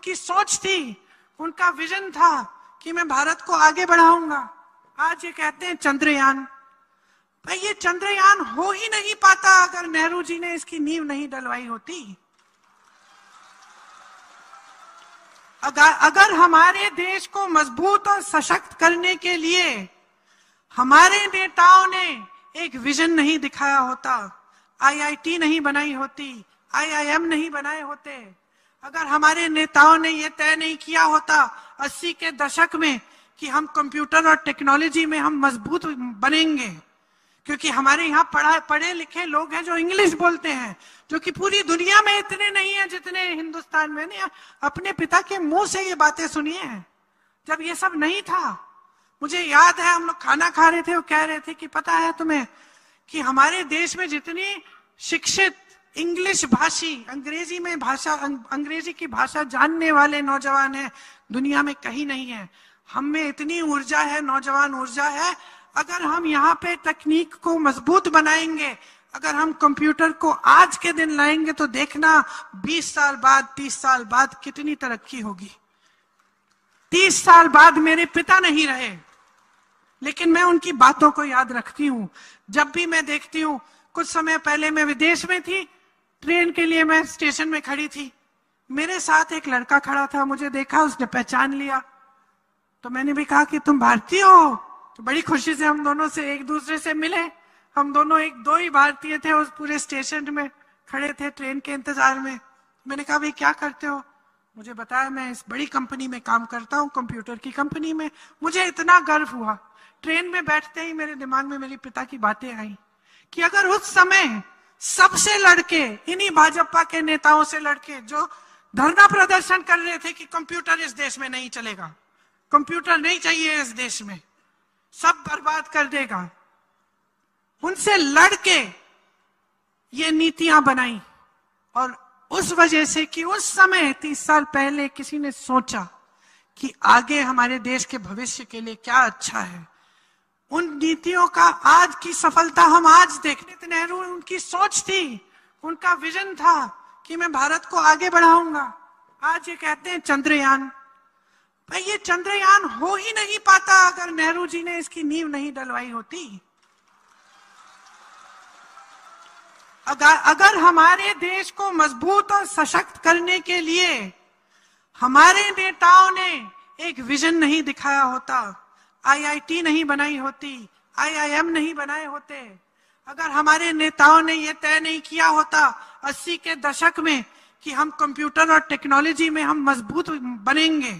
उनकी सोच थी, उनका विजन था कि मैं भारत को आगे बढ़ाऊंगा। आज ये कहते हैं चंद्रयान। भाई ये चंद्रयान हो ही नहीं पाता अगर नेहरू जी ने इसकी नींव नहीं डलवाई होती। अगर हमारे देश को मजबूत और सशक्त करने के लिए हमारे नेताओं ने एक विजन नहीं दिखाया होता, आईआईटी नहीं बनाई होती, आईआईएम नहीं बनाए होते, अगर हमारे नेताओं ने यह तय नहीं किया होता 80 के दशक में कि हम कंप्यूटर और टेक्नोलॉजी में हम मजबूत बनेंगे, क्योंकि हमारे यहाँ पढ़े लिखे लोग हैं जो इंग्लिश बोलते हैं, जो कि पूरी दुनिया में इतने नहीं है जितने हिंदुस्तान में। नहीं, अपने पिता के मुंह से ये बातें सुनी हैं जब ये सब नहीं था। मुझे याद है हम लोग खाना खा रहे थे, वो कह रहे थे कि पता है तुम्हें कि हमारे देश में जितनी शिक्षित इंग्लिश भाषी अंग्रेजी की भाषा जानने वाले नौजवान हैं दुनिया में कहीं नहीं है। हम में इतनी ऊर्जा है, नौजवान ऊर्जा है। अगर हम यहाँ पे तकनीक को मजबूत बनाएंगे, अगर हम कंप्यूटर को आज के दिन लाएंगे तो देखना 20 साल बाद 30 साल बाद कितनी तरक्की होगी। 30 साल बाद मेरे पिता नहीं रहे, लेकिन मैं उनकी बातों को याद रखती हूँ। जब भी मैं देखती हूँ, कुछ समय पहले मैं विदेश में थी, ट्रेन के लिए मैं स्टेशन में खड़ी थी, मेरे साथ एक लड़का खड़ा था, मुझे देखा, उसने पहचान लिया, तो मैंने भी कहा कि तुम भारतीय हो। तो बड़ी खुशी से हम दोनों से एक दूसरे से मिले। हम दोनों दो ही भारतीय थे, उस पूरे स्टेशन में खड़े थे ट्रेन के इंतजार में। मैंने कहा भाई क्या करते हो? मुझे बताया मैं इस बड़ी कंपनी में काम करता हूँ, कंप्यूटर की कंपनी में। मुझे इतना गर्व हुआ। ट्रेन में बैठते ही मेरे दिमाग में मेरी पिता की बातें आई कि अगर उस समय सबसे लड़के, इन्हीं भाजपा के नेताओं से लड़के जो धरना प्रदर्शन कर रहे थे कि कंप्यूटर इस देश में नहीं चलेगा, कंप्यूटर नहीं चाहिए इस देश में, सब बर्बाद कर देगा, उनसे लड़के ये नीतियां बनाई। और उस वजह से कि उस समय 30 साल पहले किसी ने सोचा कि आगे हमारे देश के भविष्य के लिए क्या अच्छा है, उन नीतियों का आज की सफलता हम आज देखते। नेहरू, उनकी सोच थी, उनका विजन था कि मैं भारत को आगे बढ़ाऊंगा। आज ये कहते हैं चंद्रयान। भाई ये चंद्रयान हो ही नहीं पाता अगर नेहरू जी ने इसकी नींव नहीं डलवाई होती। अगर हमारे देश को मजबूत और सशक्त करने के लिए हमारे नेताओं ने एक विजन नहीं दिखाया होता, आईआईटी नहीं बनाई होती, आईआईएम नहीं बनाए होते, अगर हमारे नेताओं ने यह तय नहीं किया होता 80 के दशक में कि हम कंप्यूटर और टेक्नोलॉजी में हम मजबूत बनेंगे,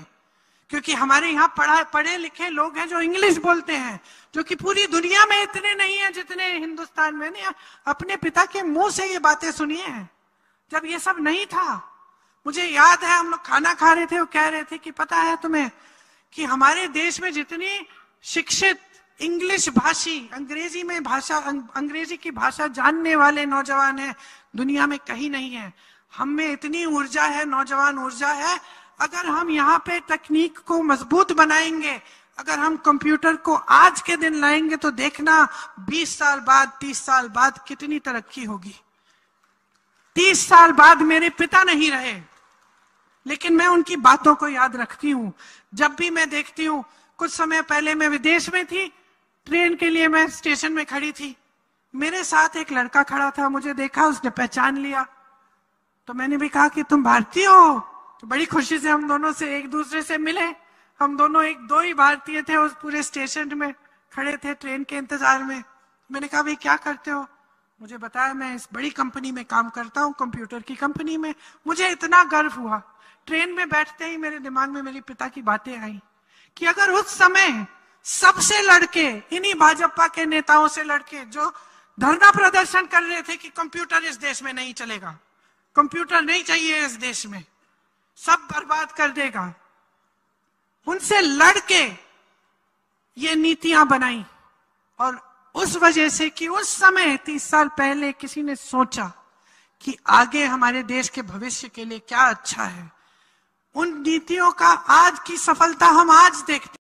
क्योंकि हमारे यहाँ पढ़े लिखे लोग हैं जो इंग्लिश बोलते हैं, जो कि पूरी दुनिया में इतने नहीं है जितने हिंदुस्तान में। नहीं, अपने पिता के मुंह से ये बातें सुनी हैं जब ये सब नहीं था। मुझे याद है हम लोग खाना खा रहे थे, वो कह रहे थे कि पता है तुम्हें कि हमारे देश में जितनी शिक्षित इंग्लिश भाषी अंग्रेजी की भाषा जानने वाले नौजवान हैं दुनिया में कहीं नहीं है। हम में इतनी ऊर्जा है, नौजवान ऊर्जा है। अगर हम यहाँ पे तकनीक को मजबूत बनाएंगे, अगर हम कंप्यूटर को आज के दिन लाएंगे तो देखना 20 साल बाद 30 साल बाद कितनी तरक्की होगी। 30 साल बाद मेरे पिता नहीं रहे, लेकिन मैं उनकी बातों को याद रखती हूँ। जब भी मैं देखती हूँ, कुछ समय पहले मैं विदेश में थी, ट्रेन के लिए मैं स्टेशन में खड़ी थी, मेरे साथ एक लड़का खड़ा था, मुझे देखा, उसने पहचान लिया, तो मैंने भी कहा कि तुम भारतीय हो। तो बड़ी खुशी से हम दोनों से एक दूसरे से मिले। हम दोनों दो ही भारतीय थे, उस पूरे स्टेशन में खड़े थे ट्रेन के इंतजार में। मैंने कहा भाई क्या करते हो? मुझे बताया मैं इस बड़ी कंपनी में काम करता हूँ, कंप्यूटर की कंपनी में। मुझे इतना गर्व हुआ। ट्रेन में बैठते ही मेरे दिमाग में मेरी पिता की बातें आई कि अगर उस समय सबसे लड़के, इन्हीं भाजपा के नेताओं से लड़के जो धरना प्रदर्शन कर रहे थे कि कंप्यूटर इस देश में नहीं चलेगा, कंप्यूटर नहीं चाहिए इस देश में, सब बर्बाद कर देगा, उनसे लड़के ये नीतियां बनाई। और उस वजह से कि उस समय 30 साल पहले किसी ने सोचा कि आगे हमारे देश के भविष्य के लिए क्या अच्छा है, उन नीतियों का आज की सफलता हम आज देखते